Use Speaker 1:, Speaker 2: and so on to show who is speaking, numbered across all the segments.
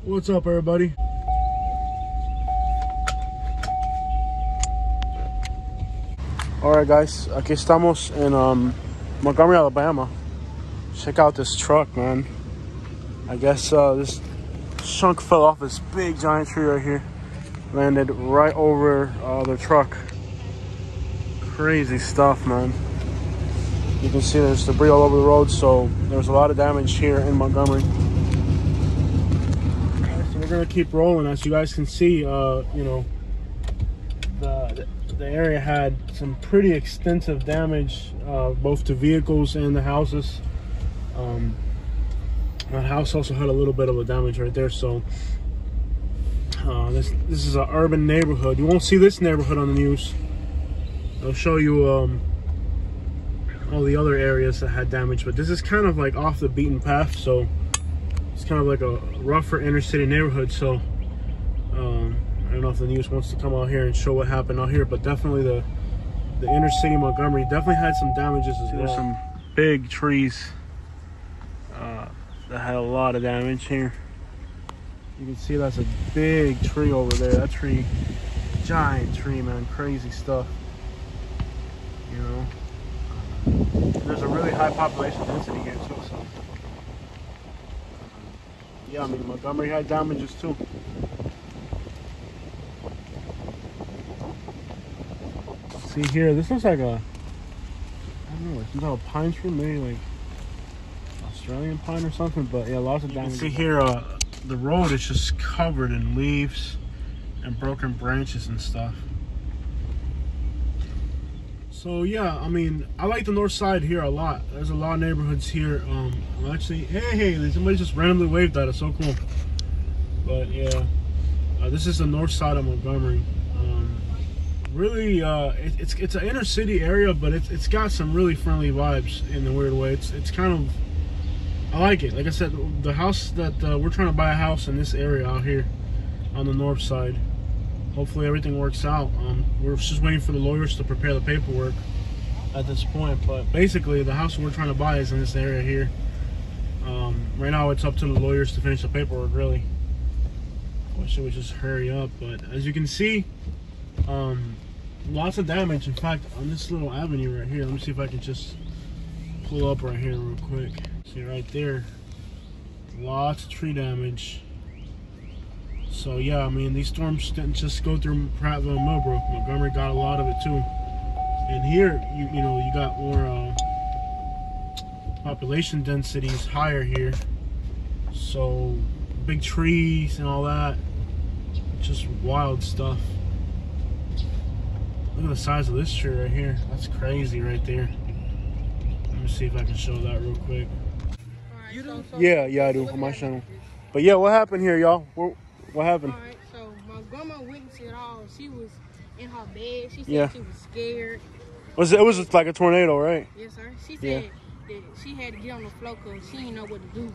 Speaker 1: What's up, everybody? All right, guys. Aquí estamos in Montgomery, Alabama. Check out this truck, man. I guess this chunk fell off this big giant tree right here. Landed right over the truck. Crazy stuff, man. You can see there's debris all over the road, so there's a lot of damage here in Montgomery. So we're gonna keep rolling. As you guys can see, you know, the area had some pretty extensive damage, both to vehicles and the houses. That house also had a little bit of a damage right there. So this is an urban neighborhood. You won't see this neighborhood on the news. I'll show you all the other areas that had damage, but this is kind of like off the beaten path, so it's kind of like a rougher inner city neighborhood. So I don't know if the news wants to come out here and show what happened out here, but definitely the inner city Montgomery definitely had some damages as well. There's some big trees that had a lot of damage here. You can see that's a big tree over there. That tree, giant tree, man, crazy stuff. You know, there's a really high population density here too. So yeah, I mean, Montgomery had damages too. See here, this looks like a, I don't know, some type of pine tree, maybe like Australian pine or something, but yeah, lots of damage. You can see here, the road is just covered in leaves and broken branches and stuff. So yeah, I mean, I like the north side here a lot. There's a lot of neighborhoods here. Actually, hey, somebody just randomly waved at us. So cool. But yeah, this is the north side of Montgomery. Really, it's an inner city area, but it's got some really friendly vibes in a weird way. It's kind of, I like it. Like I said, the house that we're trying to buy a house in this area out here on the north side. Hopefully everything works out. We're just waiting for the lawyers to prepare the paperwork at this point. But basically, the house we're trying to buy is in this area here. Right now, it's up to the lawyers to finish the paperwork, really. Wish it would just hurry up. But as you can see, lots of damage. In fact, on this little avenue right here, let me see if I can just pull up right here real quick. See right there, lots of tree damage. So yeah, I mean, these storms didn't just go through Prattville-Millbrook. Montgomery got a lot of it too. And here, you know, you got more population densities higher here. So big trees and all that, just wild stuff. Look at the size of this tree right here. That's crazy right there. Let me see if I can show that real quick.
Speaker 2: You do?
Speaker 1: Yeah, I do on my channel. But yeah, what happened here, y'all? What happened?
Speaker 2: All right, so my grandma witnessed it all. She was in her bed. She said she was scared.
Speaker 1: It was just like a tornado, right?
Speaker 2: Yes, sir. She said that she had to get on the floor because she didn't know what to do.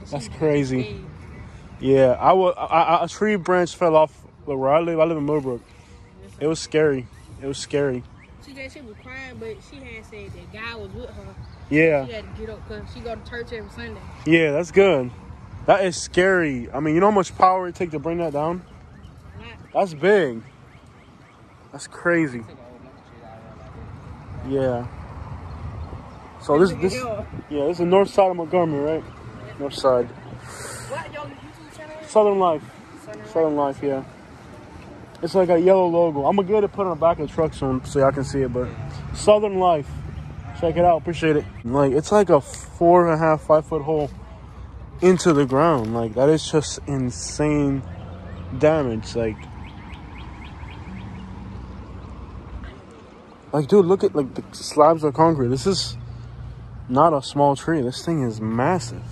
Speaker 1: That's crazy. Yeah, a tree branch fell off where I live. I live in Millbrook. Yes, it was scary. It was scary.
Speaker 2: She said she was crying, but she had said that God was with her.
Speaker 1: Yeah.
Speaker 2: She had to get up because she go to church every Sunday.
Speaker 1: Yeah, that's good. That is scary. I mean, you know how much power it takes to bring that down? That's big. That's crazy. Yeah. So this is the north side of Montgomery, right? North side.
Speaker 2: What, your YouTube channel is?
Speaker 1: Southern Life. Southern Life, yeah. It's like a yellow logo. I'm gonna get it put on the back of the truck soon so y'all can see it, but Southern Life. Check it out, appreciate it. Like, it's like a 4.5, 5 foot hole into the ground. Like, that is just insane damage. Like dude, look at like the slabs of concrete. This is not a small tree. This thing is massive.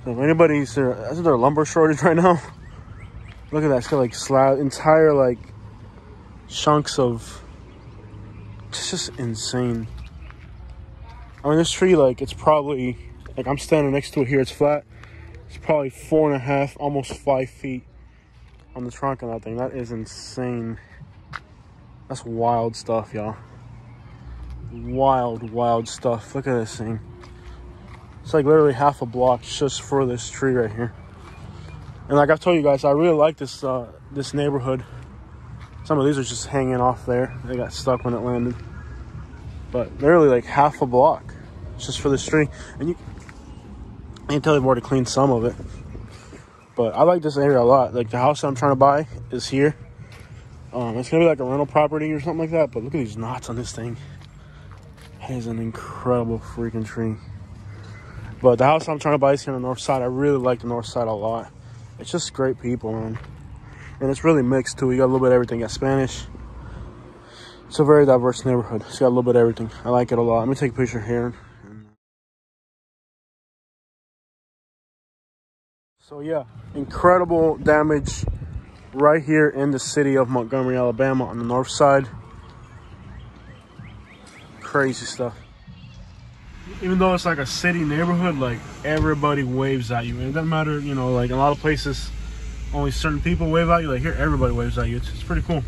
Speaker 1: So if anybody's there, isn't there a lumber shortage right now? Look at that. It's got like slab, entire like chunks of, it's just insane. I mean, this tree, like, it's probably, like, I'm standing next to it here, it's flat. It's probably 4.5, almost 5 feet on the trunk of that thing. That is insane. That's wild stuff, y'all. Wild stuff. Look at this thing. It's like literally half a block just for this tree right here. And like I told you guys, I really like this this neighborhood. Some of these are just hanging off there. They got stuck when it landed. But literally like half a block just for this tree. And you can tell they've already cleaned some of it. But I like this area a lot. Like the house that I'm trying to buy is here. It's gonna be like a rental property or something like that. But look at these knots on this thing. It is an incredible freaking tree. But the house I'm trying to buy is here on the north side. I really like the north side a lot. It's just great people, man. And it's really mixed too. You got a little bit of everything. You got Spanish. It's a very diverse neighborhood. It's got a little bit of everything. I like it a lot. Let me take a picture here. So yeah, incredible damage right here in the city of Montgomery, Alabama on the north side. Crazy stuff. Even though it's like a city neighborhood, like everybody waves at you. And it doesn't matter, you know, like a lot of places, only certain people wave at you. Like here, everybody waves at you. It's pretty cool.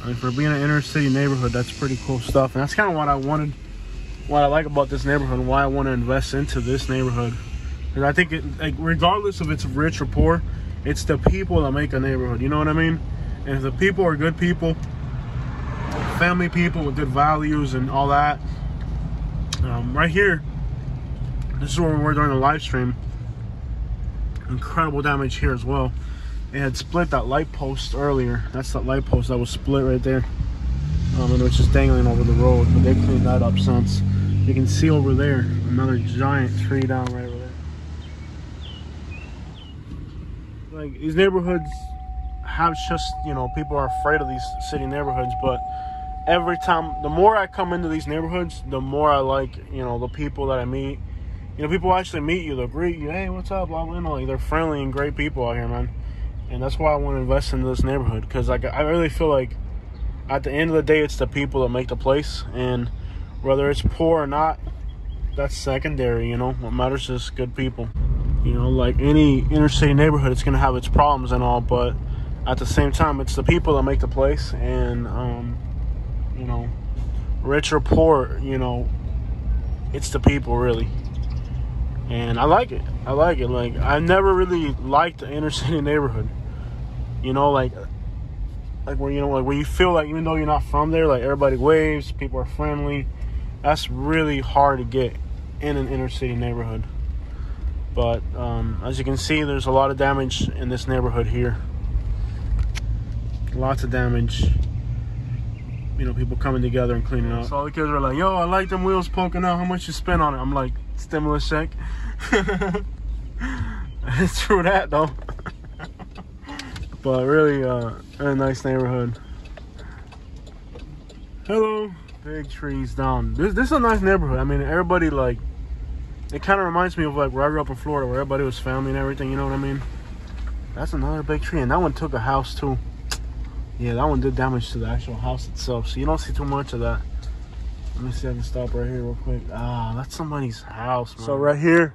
Speaker 1: I mean, for being an inner city neighborhood, that's pretty cool stuff. And that's kind of what I wanted, what I like about this neighborhood, and why I want to invest into this neighborhood. Because I think, like, regardless if it's rich or poor, it's the people that make a neighborhood. You know what I mean? And if the people are good people, family people with good values and all that, right here, this is where we were during the live stream. Incredible damage here as well. It had split that light post earlier. That's that light post that was split right there. And it was just dangling over the road, but they cleaned that up since. You can see over there another giant tree down right over there. Like, these neighborhoods have just, you know, people are afraid of these city neighborhoods, but every time, the more I come into these neighborhoods, the more I like, you know, the people that I meet. You know, people actually meet you, they'll greet you, hey, what's up, blah, blah, blah. Like, they're friendly and great people out here, man. And that's why I want to invest into this neighborhood, because like, I really feel like at the end of the day, it's the people that make the place. And whether it's poor or not, that's secondary, you know. What matters is good people. You know, like any inner city neighborhood, it's going to have its problems and all, but at the same time, it's the people that make the place. And, you know, rich or poor, you know, it's the people, really. And I like it. I like it. Like, I never really liked the inner city neighborhood. You know, like where, you know, like where you feel like even though you're not from there, like everybody waves, people are friendly. That's really hard to get in an inner city neighborhood. But as you can see, there's a lot of damage in this neighborhood here. Lots of damage. You know, people coming together and cleaning up. So all the kids are like, yo, I like them wheels poking out. How much you spend on it? I'm like, stimulus check. It's true that, though. But really, a nice neighborhood. Hello. Big trees down. This is a nice neighborhood. I mean, everybody, like, it kind of reminds me of like where I grew up in Florida, where everybody was family and everything, you know what I mean? That's another big tree, and that one took a house too. Yeah, that one did damage to the actual house itself, so you don't see too much of that. Let me see if I can stop right here real quick. Ah, that's somebody's house, man. So right here,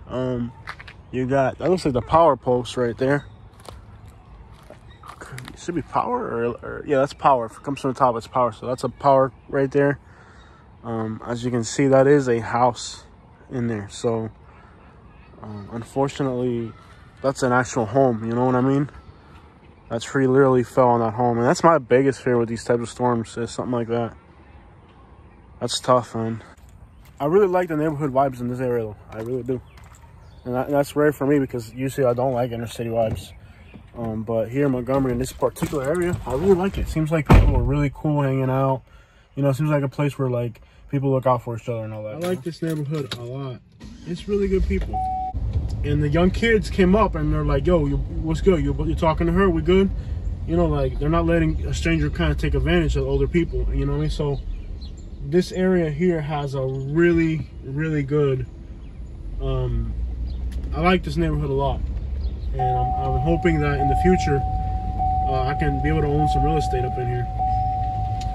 Speaker 1: you got, that looks like the power post right there. It should be power, or yeah, that's power. If it comes from the top, it's power. So that's a power right there. As you can see, that is a house in there. So unfortunately, that's an actual home, you know what I mean? That tree literally fell on that home, and that's my biggest fear with these types of storms, is something like that. That's tough, man. I really like the neighborhood vibes in this area, though. I really do. And that's rare for me, because usually I don't like inner city vibes. But here in Montgomery, in this particular area, I really like it. Seems like people are really cool hanging out. You know, it seems like a place where, like, people look out for each other and all that. I like this neighborhood a lot. It's really good people. And the young kids came up and they're like, yo, what's good? You're talking to her? We good? You know, like, they're not letting a stranger kind of take advantage of older people. You know what I mean? So this area here has a really, really good, I like this neighborhood a lot. And I'm hoping that in the future, I can be able to own some real estate up in here.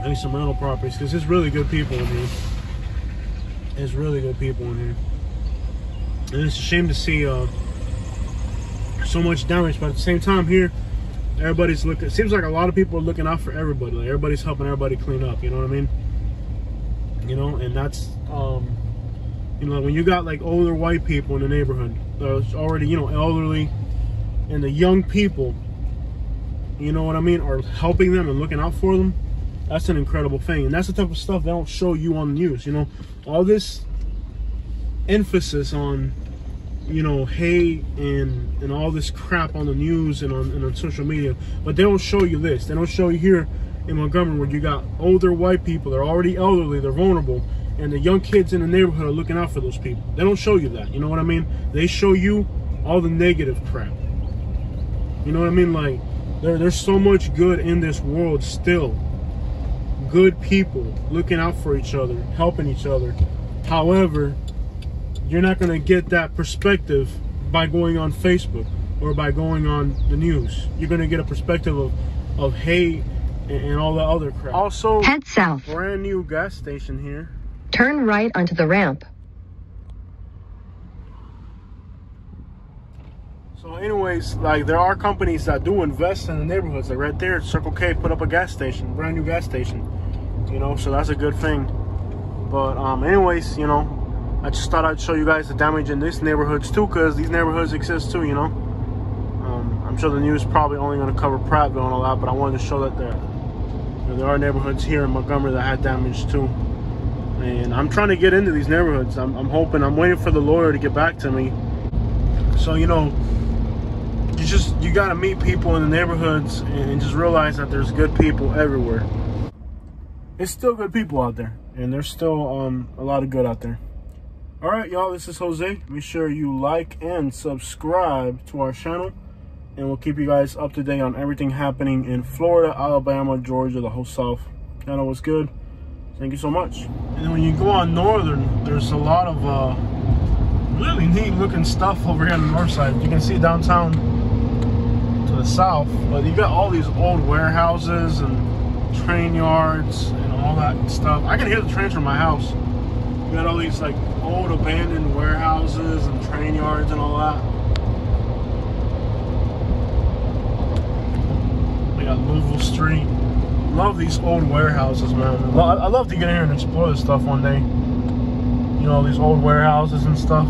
Speaker 1: Maybe some rental properties, because there's really good people in here. There's really good people in here. And it's a shame to see so much damage, but at the same time here, everybody's looking, it seems like a lot of people are looking out for everybody. Like, everybody's helping everybody clean up, you know what I mean? You know, and that's, you know, when you got like older white people in the neighborhood, there's already, you know, elderly, and the young people, you know what I mean, are helping them and looking out for them, that's an incredible thing. And that's the type of stuff they don't show you on the news. You know, all this emphasis on, you know, hate and all this crap on the news and on social media, but they don't show you this. They don't show you here in Montgomery where you got older white people, they're already elderly, they're vulnerable, and the young kids in the neighborhood are looking out for those people. They don't show you that, you know what I mean? They show you all the negative crap. You know what I mean? Like, there's so much good in this world still. Good people looking out for each other, helping each other. However, you're not going to get that perspective by going on Facebook or by going on the news. You're going to get a perspective of hate and all the other crap. Also,
Speaker 3: head south.
Speaker 1: Brand new gas station here.
Speaker 3: Turn right onto the ramp.
Speaker 1: So anyways, like, there are companies that do invest in the neighborhoods. Like right there, Circle K put up a gas station, brand new gas station. You know, so that's a good thing. But anyways, you know, I just thought I'd show you guys the damage in these neighborhoods too, because these neighborhoods exist too, you know. I'm sure the news is probably only going to cover Prattville and all that, but I wanted to show that there are neighborhoods here in Montgomery that had damage too. And I'm trying to get into these neighborhoods. I'm hoping, I'm waiting for the lawyer to get back to me. So, you know, you got to meet people in the neighborhoods and just realize that there's good people everywhere. It's still good people out there, and there's still a lot of good out there. All right, y'all, this is Jose. Make sure you like and subscribe to our channel, and we'll keep you guys up to date on everything happening in Florida, Alabama, Georgia, the whole South. Kind of what's good. Thank you so much. And then when you go on Northern, there's a lot of really neat looking stuff over here on the north side. You can see downtown to the south, but you got all these old warehouses and train yards and all that stuff. I can hear the trains from my house. You got all these like old abandoned warehouses and train yards and all that. We got Louisville Street. Love these old warehouses, man. I'd love to get in here and explore this stuff one day. You know, these old warehouses and stuff.